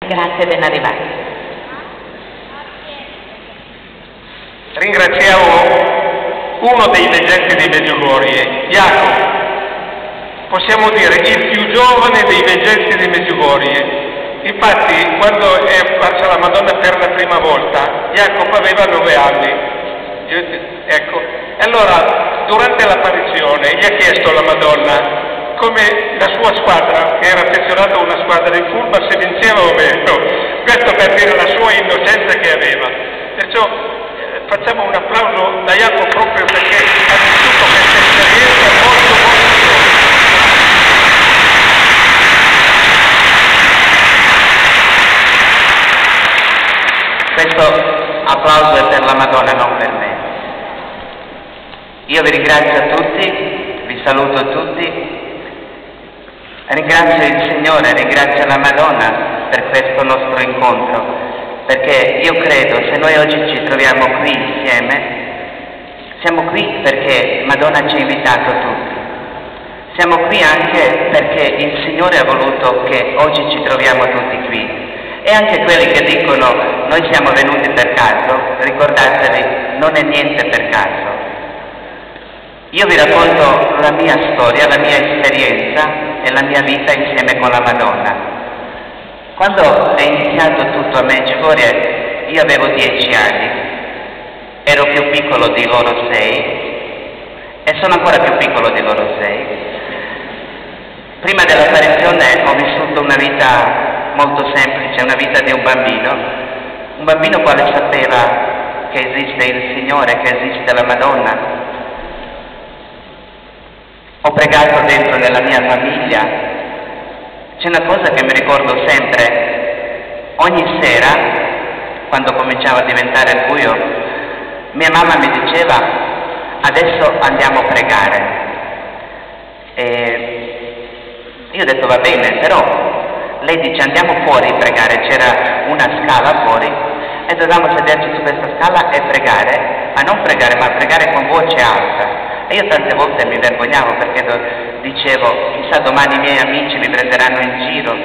Grazie, ben arrivati. Ringraziamo uno dei leggenti di Medjugorje, Jacopo, possiamo dire il più giovane dei veggenti di Medjugorje. Infatti, quando è apparsa la Madonna per la prima volta, Jacopo aveva 9 anni. Ecco, e allora, durante l'apparizione, gli ha chiesto alla Madonna come la sua squadra, che era affezionata a una squadra di football, se vinceva o meno. Questo per dire la sua innocenza che aveva. Perciò facciamo un applauso da Jacopo proprio perché ha vissuto questa esperienza molto giovane. Questo applauso è per la Madonna, non per me. Io vi ringrazio a tutti, vi saluto tutti, ringrazio il Signore, ringrazio la Madonna per questo nostro incontro, perché io credo, se noi oggi ci troviamo qui insieme, siamo qui perché Madonna ci ha invitato tutti. Siamo qui anche perché il Signore ha voluto che oggi ci troviamo tutti qui. E anche quelli che dicono noi siamo venuti per caso, ricordatevi, non è niente per caso. Io vi racconto la mia storia, la mia esperienza e la mia vita insieme con la Madonna. Quando è iniziato tutto a Medjugorje, io avevo 10 anni, ero più piccolo di loro 6 e sono ancora più piccolo di loro 6. Prima dell'apparizione ho vissuto una vita molto semplice, una vita di un bambino quale sapeva che esiste il Signore, che esiste la Madonna. Ho pregato dentro nella mia famiglia. C'è una cosa che mi ricordo sempre: ogni sera, quando cominciava a diventare buio, mia mamma mi diceva: adesso andiamo a pregare. E io ho detto va bene, però lei dice andiamo fuori a pregare. C'era una scala fuori e dovevamo sederci su questa scala e pregare, ma non pregare, ma pregare con voce alta. E io tante volte mi vergognavo perché dicevo chissà domani i miei amici mi prenderanno in giro,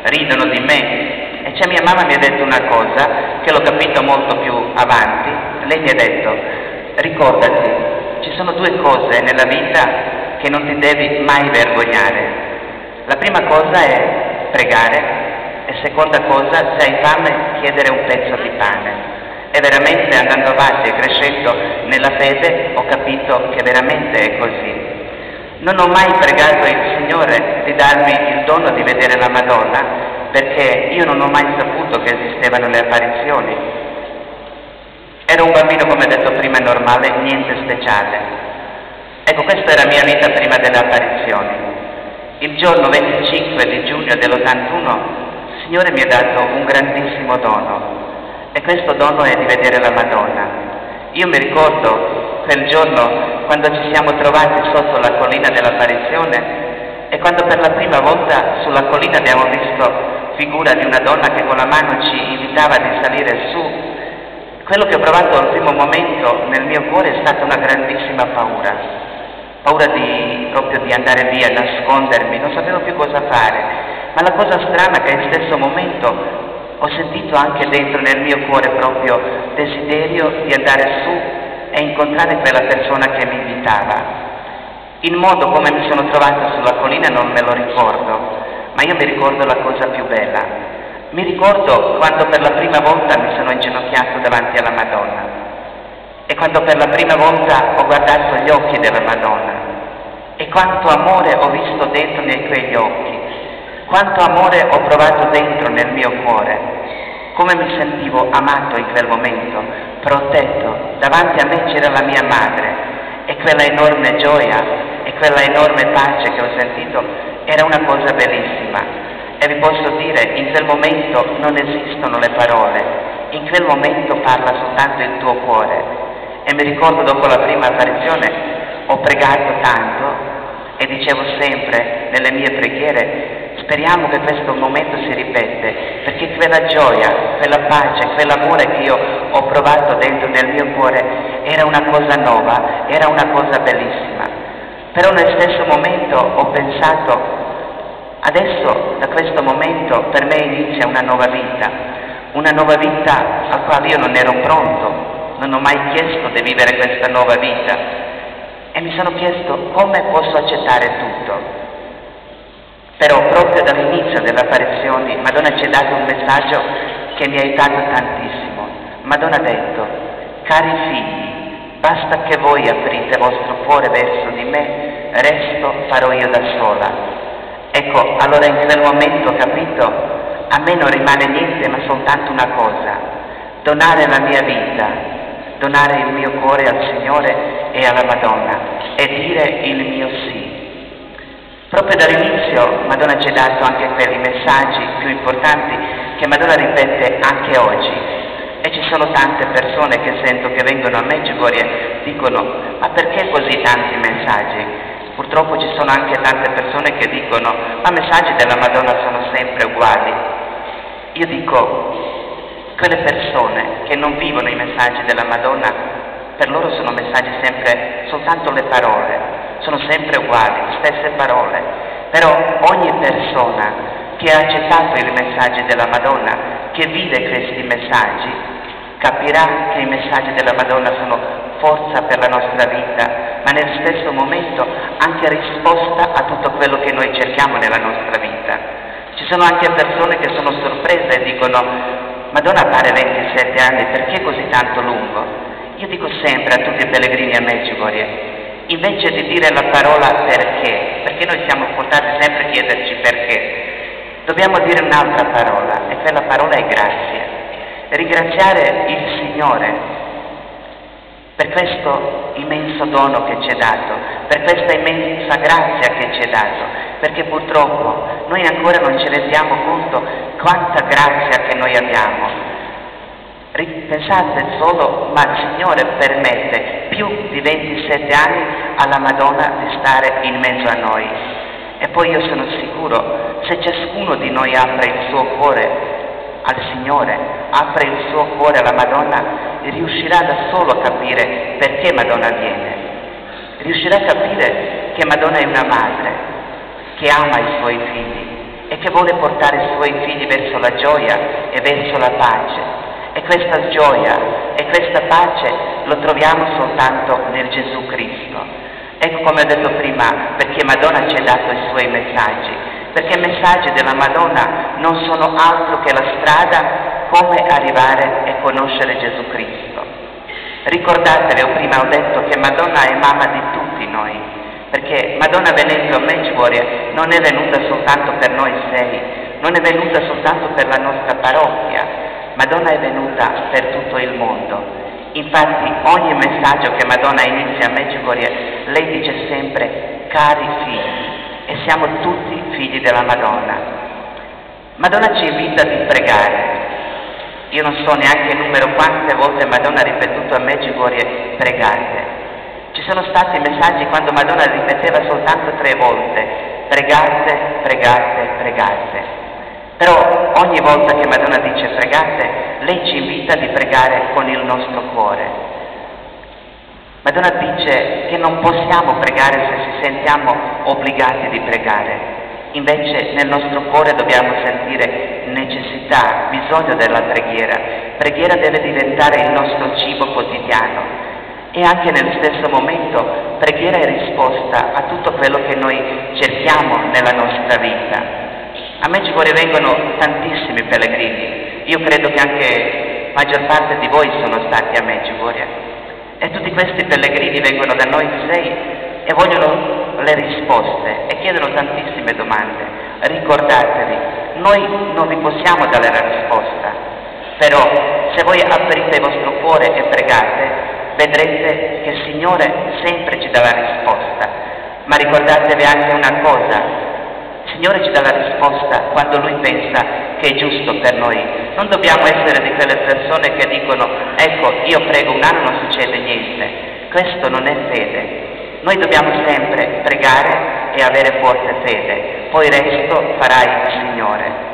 ridono di me. E c'è mia mamma mi ha detto una cosa che l'ho capito molto più avanti. Lei mi ha detto: ricordati, ci sono 2 cose nella vita che non ti devi mai vergognare. La prima cosa è pregare e seconda cosa, se hai fame, chiedere un pezzo di pane. E veramente andando avanti e crescendo nella fede ho capito che veramente è così. Non ho mai pregato il Signore di darmi il dono di vedere la Madonna perché io non ho mai saputo che esistevano le apparizioni. Ero un bambino, come ho detto prima, normale, niente speciale. Ecco, questa era la mia vita prima delle apparizioni. Il giorno 25 di giugno dell'81 il Signore mi ha dato un grandissimo dono. E questo dono è di vedere la Madonna. Io mi ricordo quel giorno quando ci siamo trovati sotto la collina dell'apparizione e quando per la prima volta sulla collina abbiamo visto figura di una donna che con la mano ci invitava di salire su. Quello che ho provato al primo momento nel mio cuore è stata una grandissima paura proprio di andare via, nascondermi, non sapevo più cosa fare. Ma la cosa strana è che allo stesso momento ho sentito anche dentro nel mio cuore proprio desiderio di andare su e incontrare quella persona che mi invitava. Il modo come mi sono trovato sulla collina non me lo ricordo, ma io mi ricordo la cosa più bella. Mi ricordo quando per la prima volta mi sono inginocchiato davanti alla Madonna e quando per la prima volta ho guardato gli occhi della Madonna e quanto amore ho visto dentro nei quegli occhi. Quanto amore ho provato dentro nel mio cuore, come mi sentivo amato in quel momento, protetto. Davanti a me c'era la mia madre e quella enorme gioia e quella enorme pace che ho sentito era una cosa bellissima. E vi posso dire, in quel momento non esistono le parole, in quel momento parla soltanto il tuo cuore. E mi ricordo dopo la prima apparizione ho pregato tanto e dicevo sempre nelle mie preghiere: speriamo che questo momento si ripete, perché quella gioia, quella pace, quell'amore che io ho provato dentro nel mio cuore era una cosa nuova, era una cosa bellissima. Però nel stesso momento ho pensato Adesso, da questo momento, per me inizia una nuova vita al quale io non ero pronto, non ho mai chiesto di vivere questa nuova vita e mi sono chiesto come posso accettare tutto. Però proprio dall'inizio delle apparizioni Madonna ci ha dato un messaggio che mi ha aiutato tantissimo. Madonna ha detto: cari figli, basta che voi aprite il vostro cuore verso di me, resto farò io da sola. Ecco, allora in quel momento ho capito, a me non rimane niente ma soltanto una cosa: donare la mia vita, donare il mio cuore al Signore e alla Madonna e dire il mio sì. Proprio dall'inizio Madonna ci ha dato anche quei messaggi più importanti che Madonna ripete anche oggi, e ci sono tante persone che sento che vengono a Medjugorje e dicono: ma perché così tanti messaggi? Purtroppo ci sono anche tante persone che dicono: ma i messaggi della Madonna sono sempre uguali. Io dico, quelle persone che non vivono i messaggi della Madonna, per loro sono messaggi sempre, soltanto le parole, sono sempre uguali, stesse parole. Però ogni persona che ha accettato i messaggi della Madonna, che vive questi messaggi, capirà che i messaggi della Madonna sono forza per la nostra vita, ma nel stesso momento anche risposta a tutto quello che noi cerchiamo nella nostra vita. Ci sono anche persone che sono sorprese e dicono: Madonna appare 27 anni, perché così tanto lungo? Io dico sempre a tutti i pellegrini a Medjugorje, invece di dire la parola perché noi siamo portati sempre a chiederci perché, dobbiamo dire un'altra parola, e quella parola è grazia. Ringraziare il Signore per questo immenso dono che ci è dato, per questa immensa grazia che ci è dato, perché purtroppo noi ancora non ci rendiamo conto quanta grazia che noi abbiamo. Pensate solo, ma il Signore permette più di 27 anni alla Madonna di stare in mezzo a noi. E poi io sono sicuro, se ciascuno di noi apre il suo cuore al Signore, apre il suo cuore alla Madonna, riuscirà da solo a capire perché Madonna viene. Riuscirà a capire che Madonna è una madre che ama i suoi figli e che vuole portare i suoi figli verso la gioia e verso la pace. E questa gioia e questa pace lo troviamo soltanto nel Gesù Cristo. Ecco, come ho detto prima, perché Madonna ci ha dato i suoi messaggi, perché i messaggi della Madonna non sono altro che la strada come arrivare e conoscere Gesù Cristo. Ricordatevi, prima ho detto che Madonna è mamma di tutti noi, perché Madonna venendo a Medjugorje non è venuta soltanto per noi sei, non è venuta soltanto per la nostra parrocchia, Madonna è venuta per tutto il mondo. Infatti ogni messaggio che Madonna inizia a Medjugorje, lei dice sempre: cari figli, e siamo tutti figli della Madonna. Madonna ci invita di pregare. Io non so neanche il numero quante volte Madonna ha ripetuto a Medjugorje: pregate. Ci sono stati messaggi quando Madonna ripeteva soltanto 3 volte: pregate, pregate, pregate. Però ogni volta che Madonna dice pregate, lei ci invita di pregare con il nostro cuore. Madonna dice che non possiamo pregare se ci sentiamo obbligati di pregare. Invece nel nostro cuore dobbiamo sentire necessità, bisogno della preghiera. Preghiera deve diventare il nostro cibo quotidiano. E anche nel stesso momento preghiera è risposta a tutto quello che noi cerchiamo nella nostra vita. A Medjugorje vengono tantissimi pellegrini, io credo che anche la maggior parte di voi sono stati a Medjugorje, e tutti questi pellegrini vengono da noi sei e vogliono le risposte e chiedono tantissime domande. Ricordatevi, noi non vi possiamo dare la risposta, però se voi aprite il vostro cuore e pregate, vedrete che il Signore sempre ci dà la risposta. Ma ricordatevi anche una cosa: il Signore ci dà la risposta quando Lui pensa che è giusto per noi. Non dobbiamo essere di quelle persone che dicono: ecco, io prego un anno, non succede niente. Questo non è fede. Noi dobbiamo sempre pregare e avere forte fede, poi il resto farà il Signore.